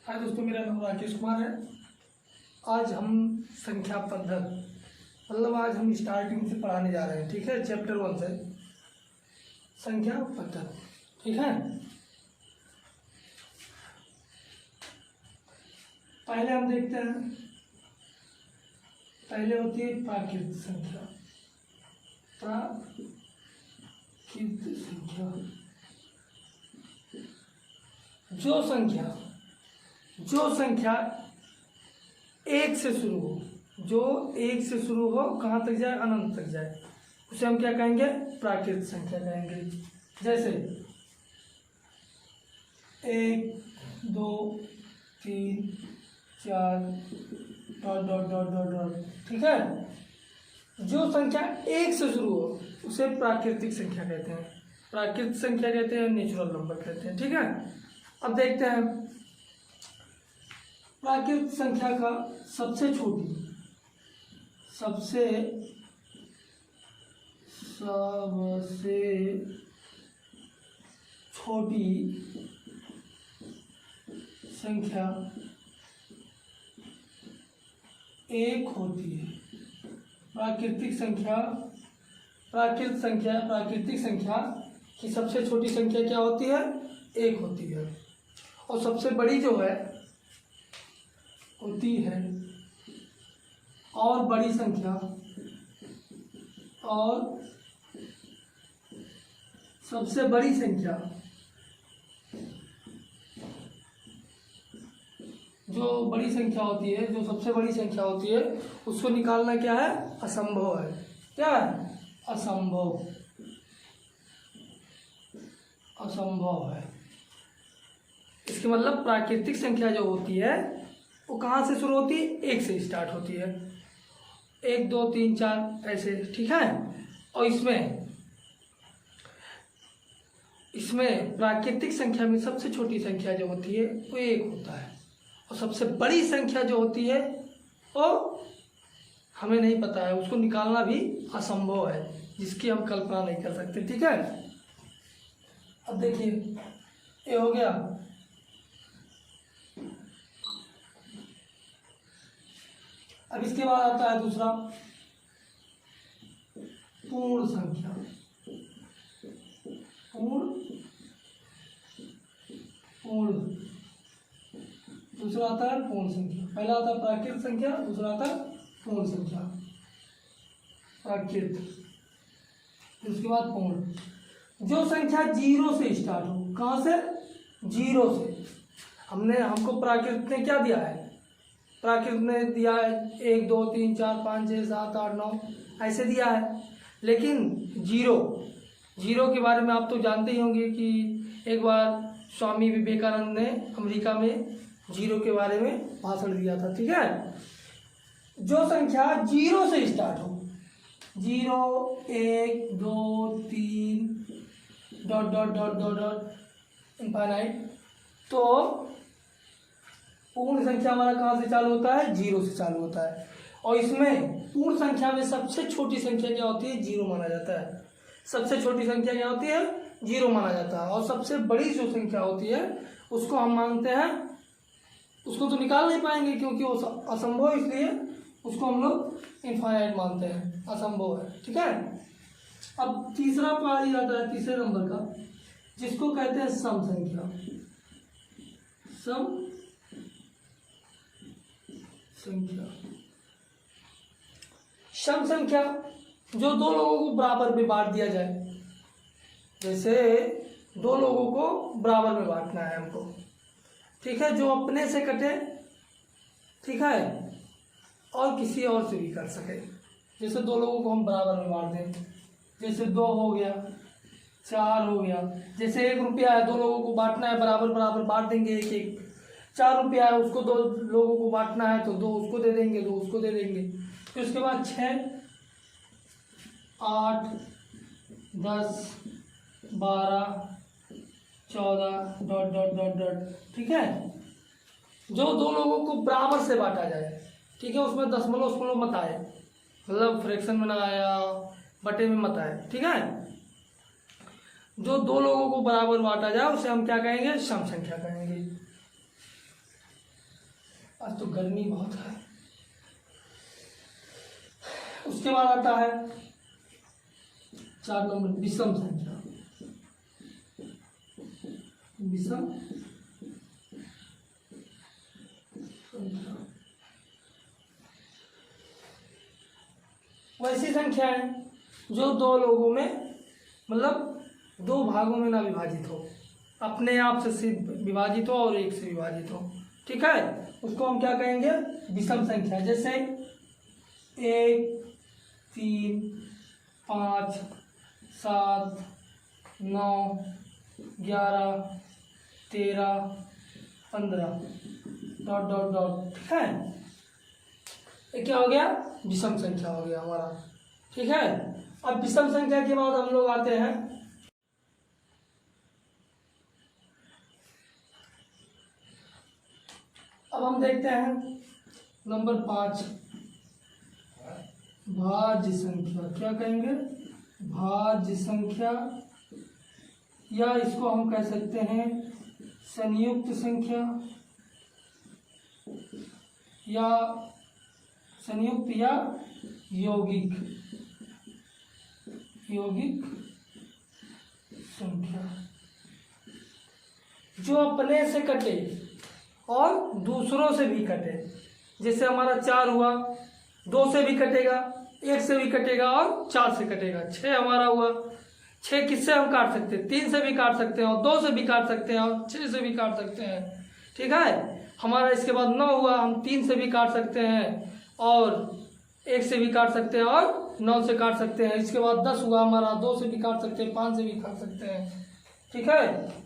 हाय दोस्तों, मेरा नाम राकेश कुमार है। आज हम संख्या पद्धत मतलब आज हम स्टार्टिंग से पढ़ाने जा रहे हैं। ठीक है, चैप्टर 1 से संख्या पद्धत। ठीक है, पहले हम देखते हैं। पहले होती है प्राकृत संख्या। प्राकृत संख्या जो संख्या एक से शुरू हो, कहाँ तक जाए, अनंत तक जाए, उसे हम क्या कहेंगे? प्राकृत संख्या कहेंगे। जैसे 1 2 3 4 dot dot dot dot dot. ठीक है, जो संख्या एक से शुरू हो उसे प्राकृतिक संख्या कहते हैं। प्राकृतिक संख्या कहते हैं, नेचुरल नंबर कहते हैं। ठीक है, अब देखते हैं प्राकृतिक संख्या का सबसे छोटी संख्या एक होती है। प्राकृतिक संख्या की सबसे छोटी संख्या क्या होती है? एक होती है। और सबसे बड़ी जो है होती है, और बड़ी संख्या और सबसे बड़ी संख्या जो बड़ी संख्या होती है, जो सबसे बड़ी संख्या होती है, उसको निकालना क्या है? असंभव है। क्या है? असंभव है। इसके मतलब प्राकृतिक संख्या जो होती है वो कहाँ से शुरू होती है? एक से स्टार्ट होती है। 1 2 3 4 ऐसे। ठीक है, और इसमें प्राकृतिक संख्या में सबसे छोटी संख्या जो होती है वो 1 होता है, और सबसे बड़ी संख्या जो होती है वो हमें नहीं पता है, उसको निकालना भी असंभव है, जिसकी हम कल्पना नहीं कर सकते। ठीक है, अब देखिए ये हो गया। अब इसके बाद आता है दूसरा, पूर्ण संख्या। दूसरा आता है पूर्ण संख्या। पहला आता है प्राकृत संख्या, दूसरा आता है पूर्ण संख्या। प्राकृत, उसके बाद पूर्ण। जो संख्या 0 से स्टार्ट हो। कहाँ से? 0 से। हमको प्राकृत ने क्या दिया है? प्राकृत ने दिया है 1 2 3 4 5 6 7 8 9 ऐसे दिया है। लेकिन जीरो के बारे में आप तो जानते ही होंगे कि एक बार स्वामी विवेकानंद ने अमेरिका में जीरो के बारे में भाषण दिया था। ठीक है, जो संख्या 0 से स्टार्ट हो, 0 1 2 3 dot dot dot dot dot infinite, तो पूर्ण संख्या हमारा कहाँ से चालू होता है? 0 से चालू होता है। और इसमें पूर्ण संख्या में सबसे छोटी संख्या क्या होती है? 0 माना जाता है। सबसे छोटी संख्या क्या होती है? 0 माना जाता है। और सबसे बड़ी जो संख्या होती है उसको हम मानते हैं, उसको तो निकाल नहीं पाएंगे क्योंकि वो असंभव, इसलिए उसको हम लोग इनफाइनाइट मानते हैं, असंभव है। ठीक है, अब तीसरा पारी आता है, तीसरे नंबर का, जिसको कहते हैं सम संख्या। सम संख्या जो दो लोगों को बराबर में बांट दिया जाए। जैसे 2 लोगों को बराबर में बांटना है हमको। ठीक है, जो अपने से कटे, ठीक है, और किसी और से भी कर सके। जैसे 2 लोगों को हम बराबर में बांट दें, जैसे 2 हो गया, 4 हो गया। जैसे 1 रुपया है, 2 लोगों को बांटना है, बराबर बराबर बांट देंगे। 1 4 रुपया है, उसको 2 लोगों को बांटना है, तो 2 उसको दे देंगे, 2 उसको दे देंगे। फिर उसके बाद 6 8 10 12 14 डॉट डॉट डॉट डॉट। ठीक है, जो 2 लोगों को बराबर से बांटा जाए। ठीक है, उसमें दशमलव मत आए, मतलब फ्रैक्शन में ना आया, बटे में मत आए। ठीक है, जो 2 लोगों को बराबर बांटा जाए उसे हम क्या कहेंगे? सम संख्या कहेंगे। आज तो गर्मी बहुत है। उसके बाद आता है 4 नंबर विषम संख्या। विषम संख्या वैसी संख्या है जो दो लोगों में मतलब 2 भागों में ना विभाजित हो, अपने आप से विभाजित हो और 1 से विभाजित हो। ठीक है, उसको हम क्या कहेंगे? विषम संख्या। जैसे 1, 3, 5, 7, 9, 11, 13, 15 ... ठीक है, ये क्या हो गया? विषम संख्या हो गया हमारा। ठीक है, अब विषम संख्या के बाद हम लोग आते हैं अब हम देखते हैं नंबर 5 भाज्य संख्या। क्या कहेंगे? भाज्य संख्या, या इसको हम कह सकते हैं संयुक्त संख्या, या संयुक्त या यौगिक संख्या, जो अपने से कटे और दूसरों से भी कटे। जैसे हमारा 4 हुआ, 2 से भी कटेगा, 1 से भी कटेगा और 4 से कटेगा। 6 हमारा हुआ, 6 किससे हम काट सकते हैं? 3 से भी काट सकते हैं और 2 से भी काट सकते हैं और 6 से भी काट सकते हैं। ठीक है, हमारा इसके बाद 9 हुआ, हम 3 से भी काट सकते हैं और 1 से भी काट सकते हैं और 9 से काट सकते हैं। इसके बाद 10 हुआ हमारा, 2 से भी काट सकते हैं, 5 से भी काट सकते हैं। ठीक है,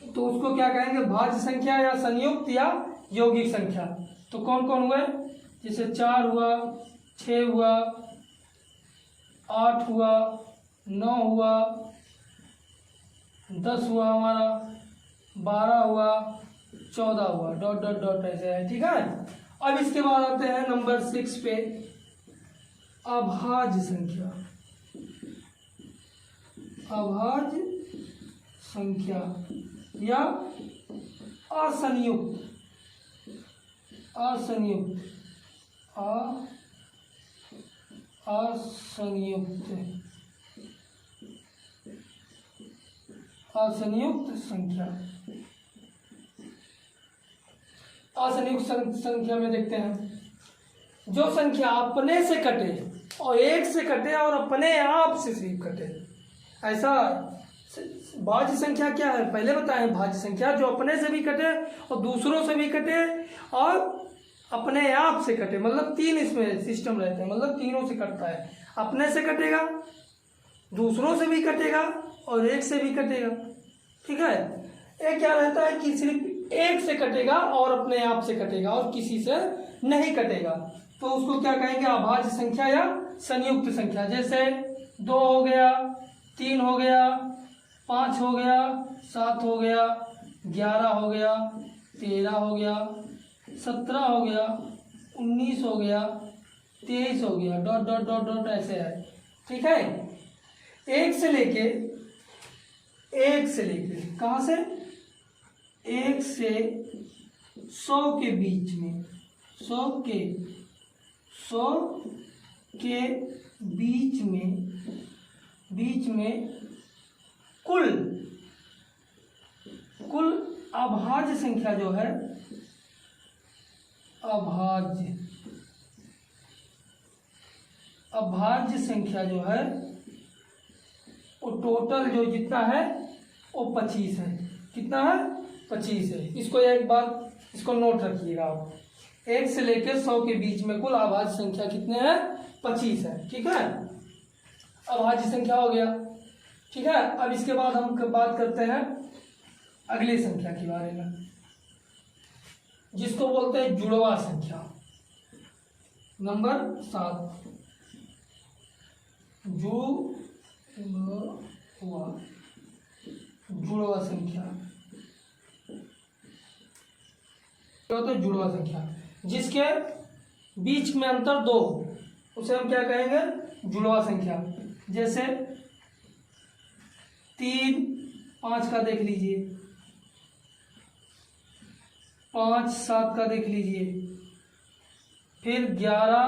तो उसको क्या कहेंगे? भाज्य संख्या या संयुक्त या यौगिक संख्या। तो कौन कौन हुए? जैसे 4 हुआ, 6 हुआ, 8 हुआ, 9 हुआ, 10 हुआ हमारा, 12 हुआ, 14 हुआ ... ऐसे है। ठीक है, अब इसके बाद आते हैं नंबर 6 पे, अभाज्य संख्या। अभाज्य संख्या या असंयुक्त संख्या। असंयुक्त संख्या में देखते हैं जो संख्या अपने से कटे और 1 से कटे और अपने आप से सिर्फ कटे। ऐसा भाज्य संख्या क्या है पहले बताएं? भाज्य संख्या जो अपने से भी कटे और दूसरों से भी कटे और अपने आप से कटे, मतलब 3 इसमें सिस्टम रहते हैं, मतलब तीनों से कटता है। अपने से कटेगा, दूसरों से भी कटेगा और 1 से भी कटेगा। ठीक है, एक क्या रहता है कि सिर्फ 1 से कटेगा और अपने आप से कटेगा और किसी से नहीं कटेगा, तो उसको क्या कहेंगे? अभाज्य संख्या या संयुक्त संख्या। जैसे 2 हो गया, 3 हो गया, 5 हो गया, 7 हो गया, 11 हो गया, 13 हो गया, 17 हो गया, 19 हो गया, 23 हो गया ... ऐसे है। ठीक है, 1 से लेके कहाँ से? 1 से 100 के बीच में, 100 के बीच में कुल अभाज्य संख्या जो है, अभाज्य संख्या जो है वो टोटल जो जितना है वो 25 है। कितना है? 25 है। इसको एक बार इसको नोट रखिएगा आप। 1 से लेकर 100 के बीच में कुल अभाज्य संख्या कितने हैं? 25 है। ठीक है, अभाज्य संख्या हो गया। ठीक है, अब इसके बाद हम बात करते हैं अगली संख्या के बारे में, जिसको बोलते हैं जुड़वा संख्या। नंबर 7 जुड़वा संख्या। तो जुड़वा संख्या जिसके बीच में अंतर 2 उसे हम क्या कहेंगे? जुड़वा संख्या। जैसे 3, 5 का देख लीजिए, 5 7 का देख लीजिए, फिर 11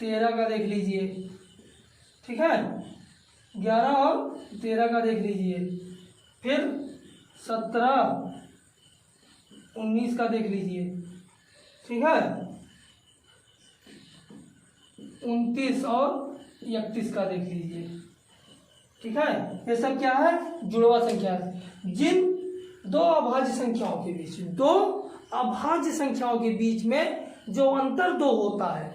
13 का देख लीजिए, ठीक है, 11 और 13 का देख लीजिए, फिर 17 19 का देख लीजिए, ठीक है, 29 और 31 का देख लीजिए, ठीक है। ये सब क्या है? जुड़वा संख्या है। जिन दो अभाज्य संख्याओं के बीच, दो अभाज्य संख्याओं के बीच में जो अंतर दो होता है,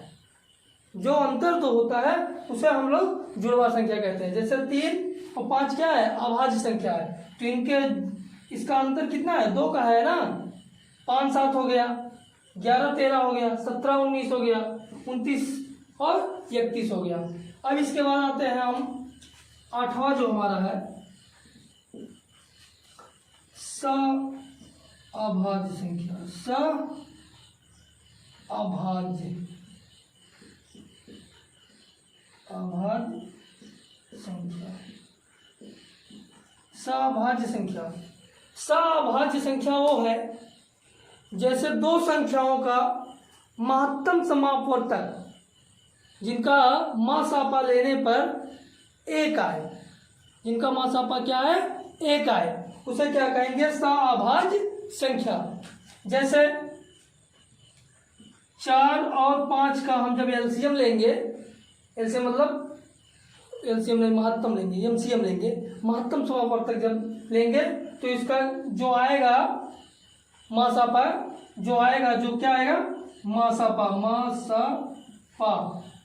जो अंतर दो होता है उसे हम लोग जुड़वा संख्या कहते हैं। जैसे 3 और 5 क्या है? अभाज्य संख्या है, तो इनके इसका अंतर कितना है? 2 का है ना। 5 7 हो गया, 11 13 हो गया, 17 19 हो गया, 29 और 31 हो गया। अब इसके बाद आते हैं हम 8वां जो हमारा है अभाज्य संख्या। अभाज्य संख्या। अभाज्य संख्या, अभाज्य संख्या वो है जैसे दो संख्याओं का महत्तम समापवर्तक जिनका मासापा लेने पर 1 आए, जिनका मासापा क्या है? 1 आए, उसे क्या कहेंगे? अभाज्य संख्या। जैसे 4 और 5 का हम जब एलसीएम लेंगे, एलसीएम मतलब एलसीएम नहीं, महत्तम लेंगे, एमसीएम लेंगे, महत्तम समापवर्तक जब लेंगे तो इसका जो आएगा मासापा, जो आएगा, जो क्या आएगा? मासापा,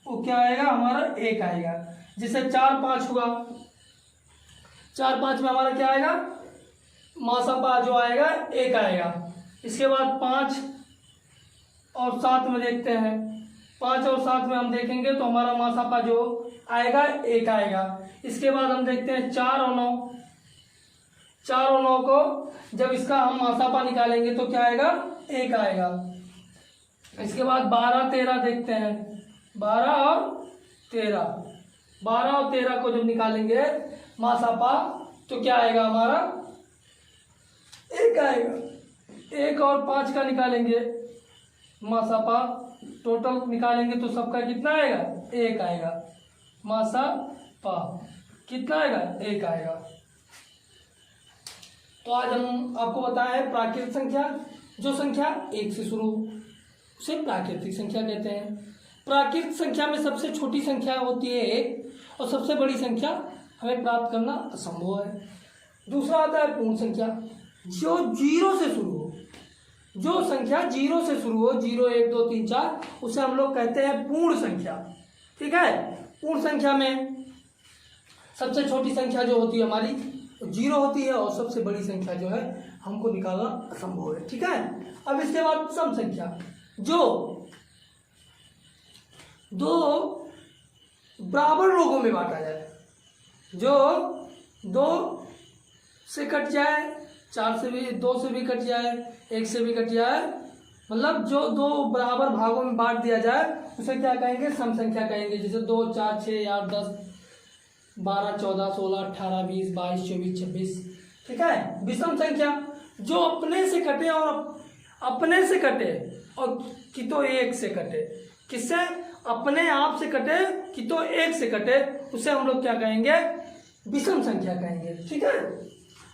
वो क्या आएगा? हमारा 1 आएगा। जैसे 4 5 हुआ, 4 5 में हमारा क्या आएगा? मासापा जो आएगा 1 आएगा। इसके बाद 5 और 7 में देखते हैं, 5 और 7 में हम देखेंगे तो हमारा मासापा जो आएगा 1 आएगा। इसके बाद हम देखते हैं 4 और 9, 4 और 9 को जब इसका हम मासापा निकालेंगे तो क्या आएगा? 1 आएगा। इसके बाद 12 13 देखते हैं, 12 और 13 को जब निकालेंगे मासापा तो क्या आएगा? हमारा 1 आएगा। 1 और 5 का निकालेंगे मासापा, टोटल निकालेंगे तो सबका कितना आएगा? 1 आएगा। मासापा कितना आएगा? 1 आएगा। तो आज हम आपको बताए प्राकृतिक संख्या। जो संख्या 1 से शुरू उसे प्राकृतिक संख्या कहते हैं। प्राकृतिक संख्या में सबसे छोटी संख्या होती है 1 और सबसे बड़ी संख्या हमें प्राप्त करना असंभव है। दूसरा आता है पूर्ण संख्या, जो 0 से शुरू हो, जो संख्या 0 से शुरू हो, 0 1 2 3 4, उसे हम लोग कहते हैं पूर्ण संख्या, ठीक है। पूर्ण संख्या में सबसे छोटी संख्या जो होती है हमारी 0 होती है और सबसे बड़ी संख्या जो है हमको निकालना असंभव है, ठीक है। अब इसके बाद सम संख्या, जो दो बराबर लोगों में बांटा जाए, जो 2 से कट जाए, 4 से भी, 2 से भी कट जाए, 1 से भी कट जाए, मतलब जो 2 बराबर भागों में बांट दिया जाए उसे क्या कहेंगे? सम संख्या कहेंगे। जैसे 2 4 6 8 10 12 14 16 18 20 22 24 26, ठीक है। विषम संख्या, जो अपने से कटे और अपने से कटे और कि तो 1 से कटे, किससे? अपने आप से कटे कि तो 1 से कटे, उसे हम लोग क्या कहेंगे? विषम संख्या कहेंगे, ठीक है।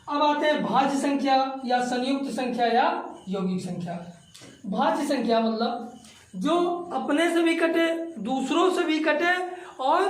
अब आते हैं भाज्य संख्या या संयुक्त संख्या या यौगिक संख्या। भाज्य संख्या मतलब जो अपने से भी कटे, दूसरों से भी कटे और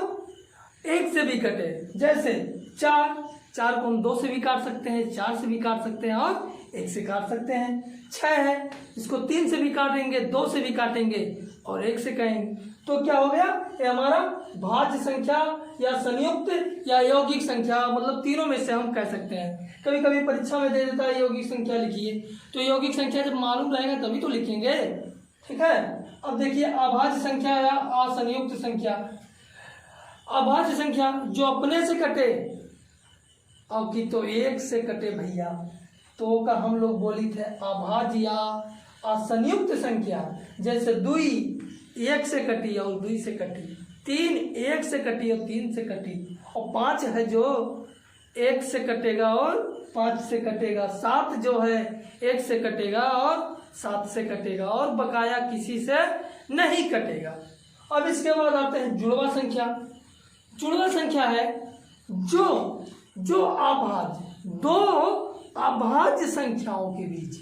1 से भी कटे। जैसे 4 को हम 2 से भी काट सकते हैं, 4 से भी काट सकते हैं और 1 से काट सकते हैं। 6 है, इसको 3 से भी काटेंगे, 2 से भी काटेंगे और 1 से कहेंगे, तो क्या हो गया? ये हमारा भाज्य संख्या या संयुक्त या यौगिक संख्या, मतलब तीनों में से हम कह सकते हैं। कभी कभी परीक्षा में दे देता है यौगिक संख्या लिखिए, तो यौगिक संख्या जब मालूम रहेगा तभी तो लिखेंगे, ठीक है। अब देखिए अभाज्य संख्या या असंयुक्त संख्या। अभाज्य संख्या जो अपने से कटे और कि तो 1 से कटे भैया, तो का हम लोग बोली थे अभाज्य या असंयुक्त संख्या। जैसे 2 1 से कटी और 2 से कटी, 3 1 से कटी और 3 से कटी, और 5 है जो 1 से कटेगा और 5 से कटेगा, 7 जो है 1 से कटेगा और 7 से कटेगा और बकाया किसी से नहीं कटेगा। अब इसके बाद आते हैं जुड़वा संख्या। जुड़वा संख्या है जो अभाज्य, दो अभाज्य संख्याओं के बीच,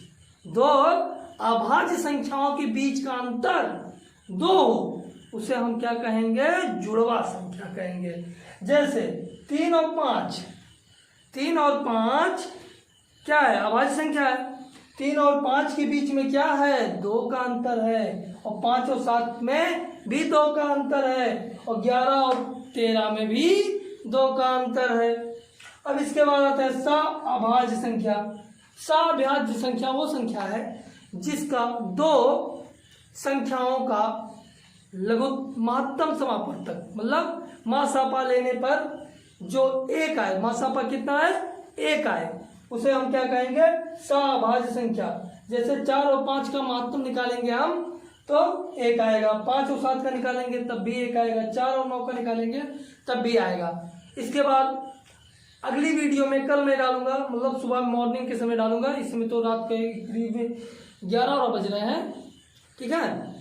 दो अभाज्य संख्याओं के बीच का अंतर 2 हो, उसे हम क्या कहेंगे? जुड़वा संख्या कहेंगे। जैसे 3 और 5, 3 और 5 क्या है? अभाज्य संख्या है। 3 और 5 के बीच में क्या है? 2 का अंतर है। और 5 और 7 में भी 2 का अंतर है। और 11 और 13 में भी 2 का अंतर है। अब इसके बाद आता है सअभाज्य संख्या। सअभाज्य संख्या वो संख्या है जिसका 2 संख्याओं का लघु महत्तम समापवर्तक, मतलब मासापा लेने पर जो 1 आए, मासापा कितना है? 1 आए, उसे हम क्या कहेंगे? सअभाज्य संख्या। जैसे 4 और 5 का महत्तम निकालेंगे हम तो 1 आएगा, 5 और 7 का निकालेंगे तब भी 1 आएगा, 4 और 9 का निकालेंगे तब भी आएगा। इसके बाद अगली वीडियो में कल मैं डालूंगा, मतलब सुबह मॉर्निंग के समय डालूंगा। इसमें तो रात के करीब 11 बज रहे हैं, ठीक है।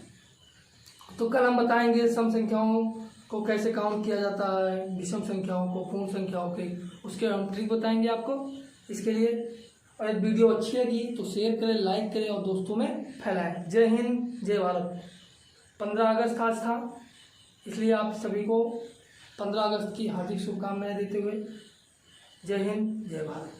तो कल हम बताएंगे सम संख्याओं को कैसे काउंट किया जाता है, विषम संख्याओं को, पूर्ण संख्याओं के, उसके हम ट्रिक बताएंगे आपको। इसके लिए और वीडियो अच्छी लगी तो शेयर करें, लाइक करें और दोस्तों में फैलाएं। जय हिंद, जय भारत। 15 अगस्त खास था, इसलिए आप सभी को 15 अगस्त की हार्दिक शुभकामनाएं देते हुए जय हिंद, जय भारत।